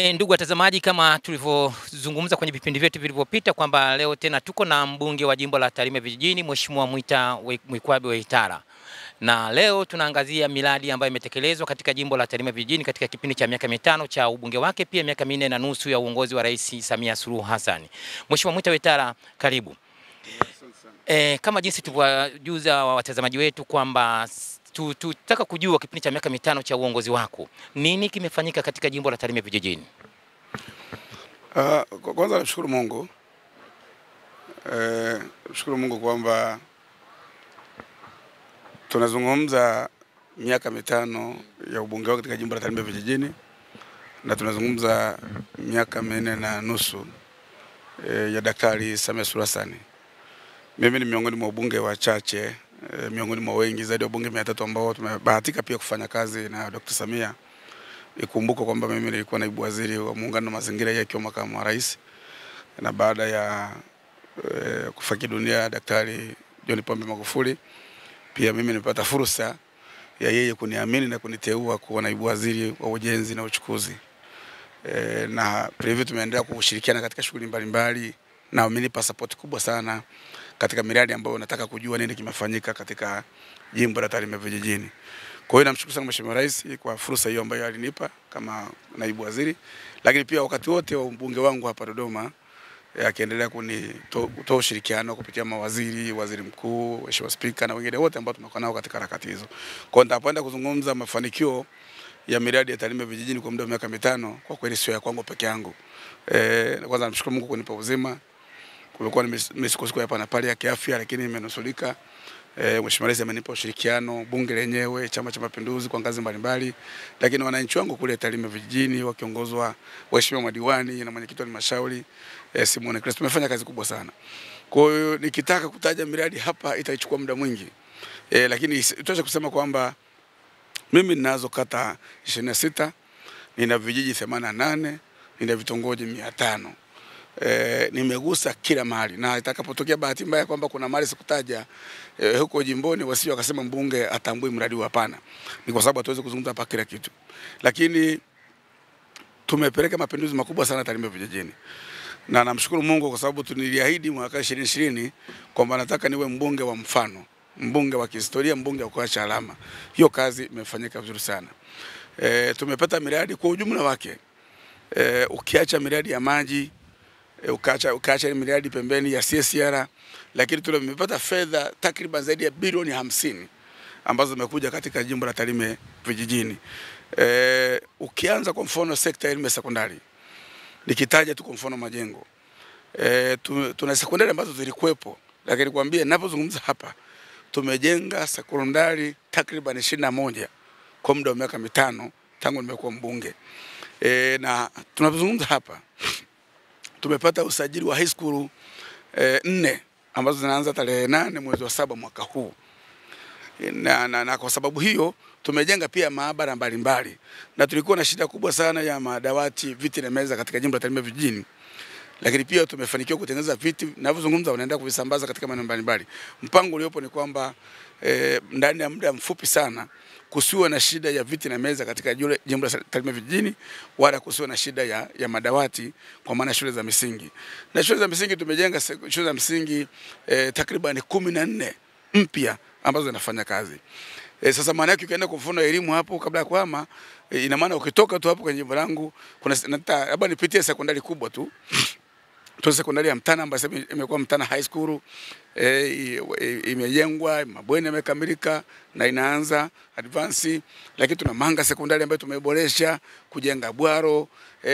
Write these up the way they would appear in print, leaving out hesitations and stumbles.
Ndugu watazamaji, kama tulivyozungumza kwenye vipindi vyetu vilivyopita kwamba leo tena tuko na mbunge wa jimbo la Tarime Vijijini, Mheshimiwa Mwita Mwikwabe Waitara. Na leo tunaangazia miradi ambayo imetekelezwa katika jimbo la Tarime Vijijini katika kipindi cha miaka mitano cha ubunge wake, pia miaka 4.5 ya uongozi wa Rais Samia Suluhu Hassan. Mheshimiwa Mwita Waitara, karibu. Kama jinsi tulivyojuza watazamaji wetu kwamba tutaka kujua kipindi cha miaka mitano cha uongozi wako, nini kimefanyika katika jimbo la Tarime Vijijini? Kwanza nashukuru Mungu. Nashukuru Mungu kwamba tunazungumza miaka mitano ya ubunge wako katika jimbo la Tarime Vijijini, na tunazungumza miaka 4.5 ya Daktari Samia Suluhu Hassan. Mimi ni miongoni mwa wabunge wachache, miongoni mwa wengi zaidi ya wabunge 300 ambao tumebahatika pia kufanya kazi na Dr. Samia. Ikumbuke kwamba mimi nilikuwa naibu waziri wa muungano na mazingira yake akiwa makamu wa rais, na baada ya kufariki dunia Daktari John Pombe Magufuli, pia mimi nilipata fursa ya yeye kuniamini na kuniteua kuwa naibu waziri wa ujenzi na uchukuzi. Na preview tumeendelea kushirikiana katika shughuli mbalimbali, na amenipa support kubwa sana katika miradi ambayo nataka kujua nini kimefanyika katika jimbo la Tarime Vijijini. Kwa hiyo namshukuru sana Mheshimiwa Rais kwa fursa hiyo ambayo alinipa kama naibu waziri, lakini pia wakati wote wa mbunge wangu hapa Dodoma akiendelea kutoa ushirikiano kupitia mawaziri, waziri mkuu, Mheshimiwa Spika na wengine wote ambao tumekuwa nao katika harakati hizo. Kwa hiyo nitapenda kuzungumza mafanikio ya miradi ya Tarime Vijijini kwa muda wa miaka mitano. Kwa kweli sio ya kwangu peke yangu. Kwanza namshukuru Mungu kunipa uzima. Kulikuwa nimesikusiku hapa na pale ya kiafya, lakini nimenusulika. Mheshimiwa Rais amenipa ushirikiano, bunge lenyewe, Chama cha Mapinduzi kwa ngazi mbalimbali, lakini wananchi wangu kule Tarime Vijijini wakiongozwa waheshimiwa madiwani na mwenyekiti wa halmashauri Simon Kristo, tumefanya kazi kubwa sana. Kwa hiyo nikitaka kutaja miradi hapa itachukua muda mwingi. Lakini tutaweza kusema kwamba mimi ninazo kata 26, nina vijiji 88, nina vitongoji 500. Nimegusa kila mahali, na itakapotokea bahati mbaya kwamba kuna mahali sikutaja huko jimboni, wasio wakasema mbunge atambui mradi huu, hapana. Ni kwa sababu hatuwezi kuzungumza hapa kila kitu. Lakini tumepeleka mapinduzi makubwa sana Tarime Vijijini. Na namshukuru Mungu kwa sababu tuniliahidi mwaka 2020 kwamba nataka niwe mbunge wa mfano, mbunge wa kihistoria, mbunge wa kuacha alama. Hiyo kazi imefanyika vizuri sana. Tumepata miradi kwa ujumla wake. Ukiacha miradi ya maji, ukaacha miradi pembeni ya CSR, lakini tumepata fedha takriban zaidi ya bilioni 50 ambazo zimekuja katika jimbo la Tarime Vijijini. Ukianza kwa mfano sekta ya elimu sekondari, nikitaja tu kwa mfano majengo, tuna sekondari ambazo zilikuwepo, lakini kwambie ninapozungumza hapa tumejenga sekondari takriban 21 kwa muda wa miaka mitano tangu nimekuwa mbunge. Na tunapozungumza hapa tumepata usajili wa high school 4 ambazo zinaanza tarehe 8 mwezi wa 7 mwaka huu. Na kwa sababu hiyo tumejenga pia maabara mbalimbali, na tulikuwa na shida kubwa sana ya madawati, viti na meza katika jimbo la Tarime Vijijini. Lakini pia tumefanikiwa kutengeneza viti, ninavyozungumza wanaenda kuvisambaza katika maeneo mbalimbali. Mpango uliopo ni kwamba ndani ya muda mfupi sana kusiwe na shida ya viti na meza katika jimbo la Tarime Vijijini, wala kusiwe na shida ya madawati kwa maana shule za misingi. Na shule za misingi tumejenga shule za misingi takriban 14 mpya ambazo zinafanya kazi. Sasa maana yake ukienda kwa mfano elimu hapo kabla ya kuhama, ina maana ukitoka tu hapo kwenye jimbo langu kuna labda nipitie sekondari kubwa tu. Tuna sekondari ya Mtana ambayo imekuwa Mtana High School, imejengwa, mabweni yamekamilika na inaanza advance. Lakini tuna Manga sekondari ambayo tumeboresha kujenga bwaro,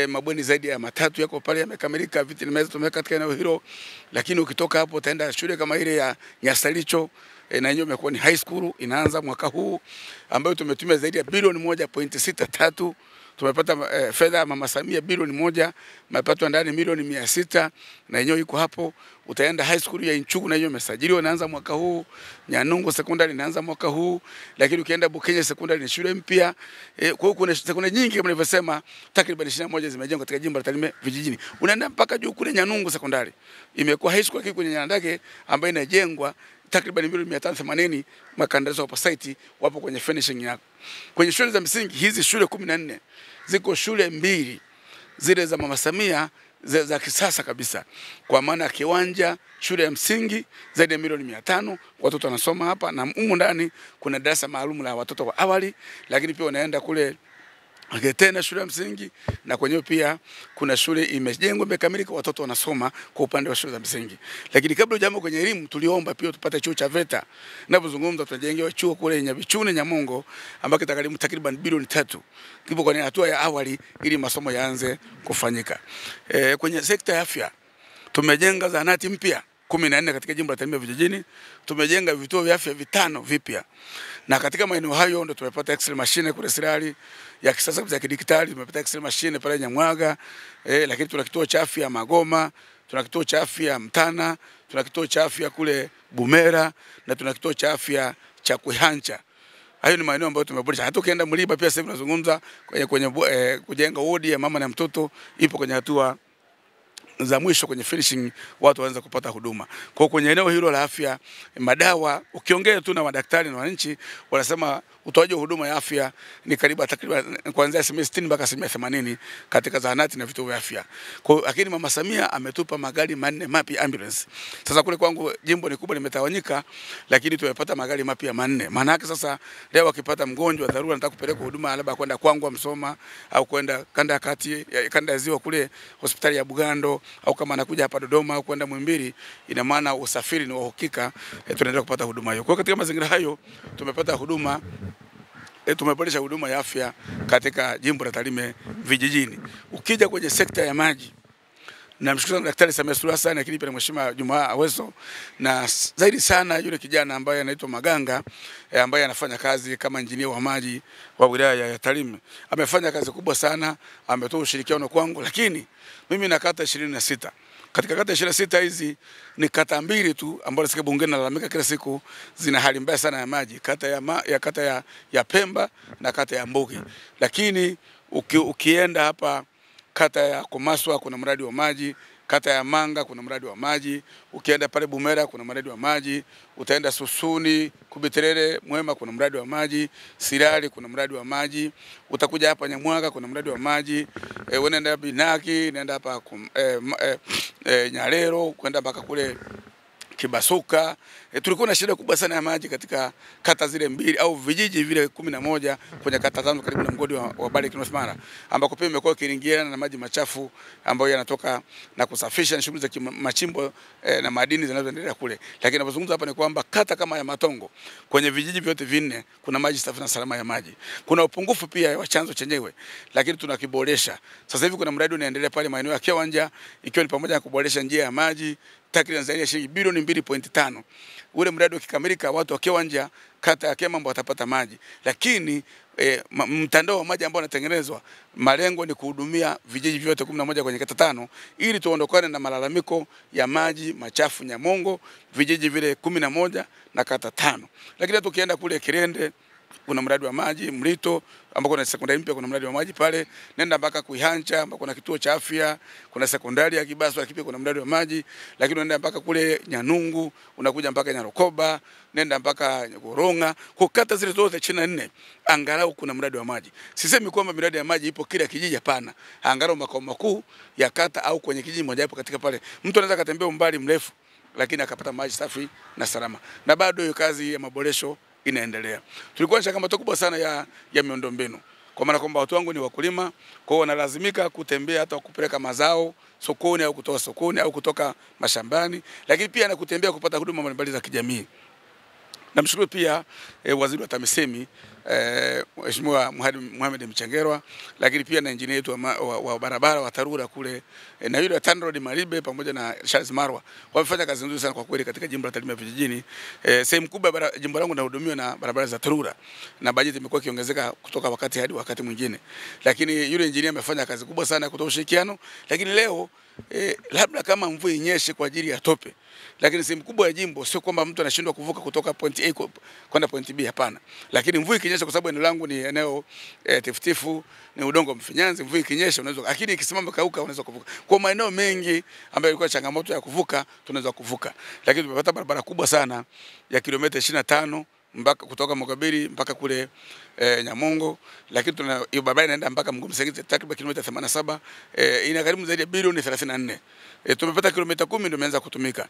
mabweni zaidi ya 3 yako pale yamekamilika, viti na meza tumeweka katika eneo hilo. Lakini ukitoka hapo utaenda shule kama ile ya Nyasalicho, na hiyo imekuwa ni high school, inaanza mwaka huu, ambayo tumetumia zaidi ya bilioni 1.63. Tumepata fedha Mama Samia bilioni 1, mapato ndani milioni 600, na yenyewe iko hapo. Utaenda high school ya Inchugu na hiyo imesajiliwa, inaanza mwaka huu. Nyanungu sekondari inaanza mwaka huu. Lakini ukienda Bukenya sekondari ni shule mpya. Kwa hiyo kuna sekondari nyingi kama nilivyosema, takriban 21 zimejengwa katika jimbo la Tarime Vijijini. Unaenda mpaka juu kule Nyanungu sekondari, imekuwa high school kwenye Nyandage ambayo inajengwa takriban milioni 580. Makandarasi wa site wapo kwenye finishing yako. Kwenye shule za msingi hizi shule 14 ziko shule 2 zile za Mama Samia za kisasa kabisa, kwa maana kiwanja, shule ya msingi zaidi ya milioni 500 watoto wanasoma hapa, na humu ndani kuna darasa maalum la watoto wa awali, lakini pia wanaenda kule tena shule ya msingi, na kwenyewe pia kuna shule imejengwa imekamilika, watoto wanasoma kwa upande wa shule za msingi. Lakini kabla jambo kwenye elimu, tuliomba pia tupate chuo cha VETA. Ninapozungumza tunajengewa chuo kule Nyabichune Nyamongo, ambako takriban bilioni 3 kipo kwenye hatua ya awali ili masomo yaanze kufanyika. Kwenye sekta ya afya tumejenga zahanati mpya 14 katika jimbo la Tarime vijijini. Tumejenga vituo vya afya 5 vipya. Na katika maeneo hayo ndo tumepata X-ray machine kule Sirari ya kisasa za kidigitali, tumepata X-ray machine pale Nyamwaga, lakini tuna kituo cha afya Magoma, tuna kituo cha afya Mtana, tuna kituo cha afya kule Bumera, na tuna kituo cha afya cha Kuhancha. Hayo ni maeneo ambayo tumeboresha. Hata ukienda Mliba pia sasa tunazungumza kwenye kujenga wodi ya mama na mtoto, ipo kwenye hatua za mwisho kwenye finishing, watu waanze kupata huduma. Kwa kwenye eneo hilo la afya, madawa, ukiongea tu na madaktari na wananchi wanasema utoaji wa huduma ya afya ni takriban kuanzia 60 mpaka 80 katika zahanati na vituo vya afya. Kwa lakini Mama Samia ametupa magari 4 mapya ambulance. Sasa kule kwangu jimbo ni kubwa limetawanyika, lakini tumepata magari mapya 4. Maana yake sasa leo akipata mgonjwa dharura anataka kupeleka huduma labda kwenda kwangu Msoma au kwenda kanda ya kati, kanda ya ziwa kule hospitali ya Bugando, au kama anakuja hapa Dodoma au kwenda Muhimbili, ina maana usafiri ni wa uhakika, tunaendelea kupata huduma hiyo. Kwa katika mazingira hayo tumepata huduma, tumeboresha huduma ya afya katika jimbo la Tarime vijijini. Ukija kwenye sekta ya maji, namshukuru sana Daktari Samia Suluhu Hassan, lakini pia Mheshimiwa Juma Aweso, na zaidi sana yule kijana ambaye anaitwa Maganga, ambaye anafanya kazi kama injinia wa maji wa wilaya ya Tarime. Amefanya kazi kubwa sana, ametoa ushirikiano kwangu, lakini mimi na kata 26. Katika kata 26 hizi ni kata 2 tu ambazo sika bungeni nalalamika kila siku zina hali mbaya sana ya maji, kata ya Pemba na kata ya Mbugi. Lakini ukienda hapa kata ya Komaswa kuna mradi wa maji, kata ya Manga kuna mradi wa maji, ukienda pale Bumera kuna mradi wa maji, utaenda Susuni, Kubiterere, Mwema kuna mradi wa maji, Sirari kuna mradi wa maji, utakuja hapa Nyamwaga kuna mradi wa maji, unaenda Binaki, unaenda hapa Nyarero, kwenda mpaka kule Kibasuka. Tulikuwa na shida kubwa sana ya maji katika kata zile 2 au vijiji vile 11 kwenye kata 5 karibu na mgodi wa Barrick North Mara, ambako pia imekuwa kiringiana na maji machafu ambayo yanatoka na kusafisha na shughuli za machimbo na madini zinazoendelea kule. Lakini ninapozungumza hapa ni kwamba kata kama ya Matongo kwenye vijiji vyote 4 kuna maji safi na salama ya maji. Kuna upungufu pia wa chanzo chenyewe, lakini tunakiboresha. Sasa hivi kuna mradi unaendelea pale maeneo ya Kiwanja, ikiwa ni pamoja na kuboresha njia ya maji takriban zaidi ya shilingi bilioni 2.5. Ule mradi ukikamilika, watu wa Kiwanja kata ya Kemambo watapata maji. Lakini mtandao wa maji ambao unatengenezwa, malengo ni kuhudumia vijiji vyote 11 kwenye kata 5 ili tuondokane na malalamiko ya maji machafu Nyamongo, vijiji vile 11 na kata 5. Lakini tukienda kule Kirende kuna mradi wa maji, Mlito ambako kuna sekondari mpya kuna mradi wa maji pale, nenda mpaka Kuihancha ambako kuna kituo cha afya, kuna sekondari ya Kibaso lakini kuna mradi wa maji, lakini unaenda mpaka kule Nyanungu, unakuja mpaka Nyarokoba, nenda mpaka Goronga, kwa kata zile zote 24 angalau kuna mradi wa maji. Sisemi kwamba miradi ya maji ipo kila kijiji, hapana. Angalau makao makuu ya kata au kwenye kijiji moja hapo katika pale, mtu anaweza kutembea umbali mrefu lakini akapata maji safi na salama. Na bado hiyo kazi ya maboresho inaendelea. Tulikuwa na changamoto kubwa sana ya miundombinu. Kwa maana kwamba watu wangu ni wakulima, kwa hiyo wanalazimika kutembea hata kupeleka mazao sokoni au kutoka sokoni au kutoka mashambani, lakini pia na kutembea kupata huduma mbalimbali za kijamii. Namshukuru pia waziri wa TAMISEMI Mheshimiwa Mohamed Mchengerwa, lakini pia na engineer wetu wa barabara wa TARURA kule na yule wa TANROADS Maribe pamoja na Charles Marwa. Wamefanya kazi nzuri sana kwa kweli katika jimbo la Tarime vijijini. Sehemu kubwa jimbo langu linahudumiwa na barabara za TARURA na bajeti imekuwa ikiongezeka kutoka wakati hadi wakati mwingine. Lakini yule engineer amefanya kazi kubwa sana kutoa ushirikiano, lakini leo labda kama mvua inyeshe kwa ajili ya tope, lakini sehemu kubwa ya jimbo sio kwamba mtu anashindwa kuvuka kutoka point A kwenda point B, hapana. Lakini mvua ikinyesha, kwa sababu eneo langu ni eneo tifutifu, ni udongo mfinyanzi, mvua ikinyesha unaweza, lakini ikisimama kauka unaweza kuvuka. Kwa maeneo mengi ambayo ilikuwa changamoto ya kuvuka tunaweza kuvuka. Lakini tumepata barabara kubwa sana ya kilomita 25 mpaka kutoka Mogabiri mpaka kule Nyamongo, lakini tuna hiyo barabara inaenda mpaka Mgumu Serengeti takriban kilomita 87, inagharimu zaidi ya bilioni 34. Tumepata kilomita 10 ndio imeanza kutumika.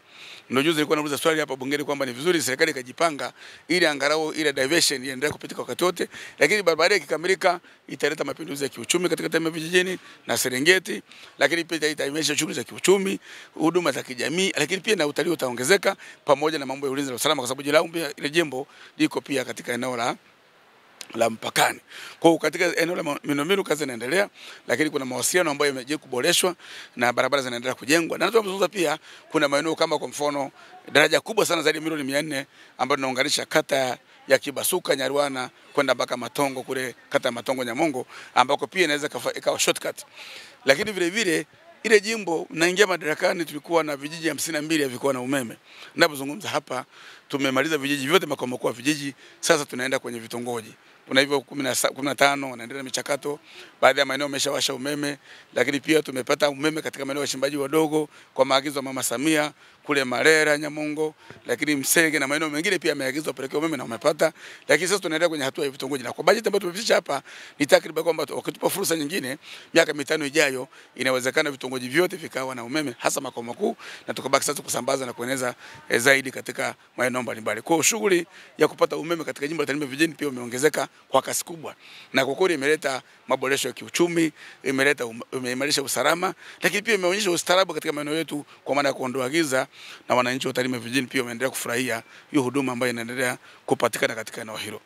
Ndio juzi nilikuwa nauliza swali hapa bungeni kwamba ni vizuri serikali ikajipanga ili angalau ile diversion iendelee kupitika wakati wote, lakini barabara ikikamilika italeta mapinduzi ya kiuchumi katika Tarime vijijini na Serengeti, lakini pia itaimarisha shughuli za kiuchumi, huduma za kijamii, lakini pia na utalii utaongezeka pamoja na mambo ya ulinzi na usalama, kwa sababu ile jimbo liko pia katika eneo la mpakani. Kwa hiyo katika eneo la miundombinu kazi inaendelea, lakini kuna mawasiliano ambayo yameje kuboreshwa na barabara zinaendelea kujengwa. Na tunazungumza pia kuna maeneo kama kwa mfano daraja kubwa sana zaidi ya milioni 400 ambayo linaunganisha kata ya Kibasuka Nyarwana kwenda mpaka Matongo kule kata ya Matongo Nyamongo, ambako pia inaweza ikawa shortcut. Lakini vile vile ile jimbo naingia madarakani tulikuwa na vijiji 52 havikuwa na umeme. Ninapozungumza hapa tumemaliza vijiji vyote makao makuu ya vijiji, sasa tunaenda kwenye vitongoji. Kuna hivyo 15 wanaendelea michakato, baadhi ya maeneo wameshawasha umeme, lakini pia tumepata umeme katika maeneo ya wachimbaji wadogo kwa maagizo ya Mama Samia kule Marera, Nyamongo, lakini Msenge na maeneo mengine pia yameagizwa pelekea umeme na wamepata. Lakini sasa tunaendelea kwenye hatua ya vitongoji, na kwa bajeti ambayo tumepitisha hapa ni takriban kwamba wakitupa fursa nyingine miaka 5 ijayo inawezekana vitongoji vyote vikawa na umeme, hasa makao makuu, na tukabaki sasa kusambaza na kueneza zaidi katika maeneo mbalimbali. Kwa shughuli ya kupata umeme katika jimbo la Tarime vijijini pia umeongezeka kwa kasi kubwa, na kwa kweli imeleta maboresho ya kiuchumi, imeimarisha usalama, lakini pia imeonyesha ustaarabu katika maeneo yetu kwa maana ya kuondoa giza, na wananchi wa Tarime vijijini pia wameendelea kufurahia hiyo huduma ambayo inaendelea kupatikana katika eneo hilo.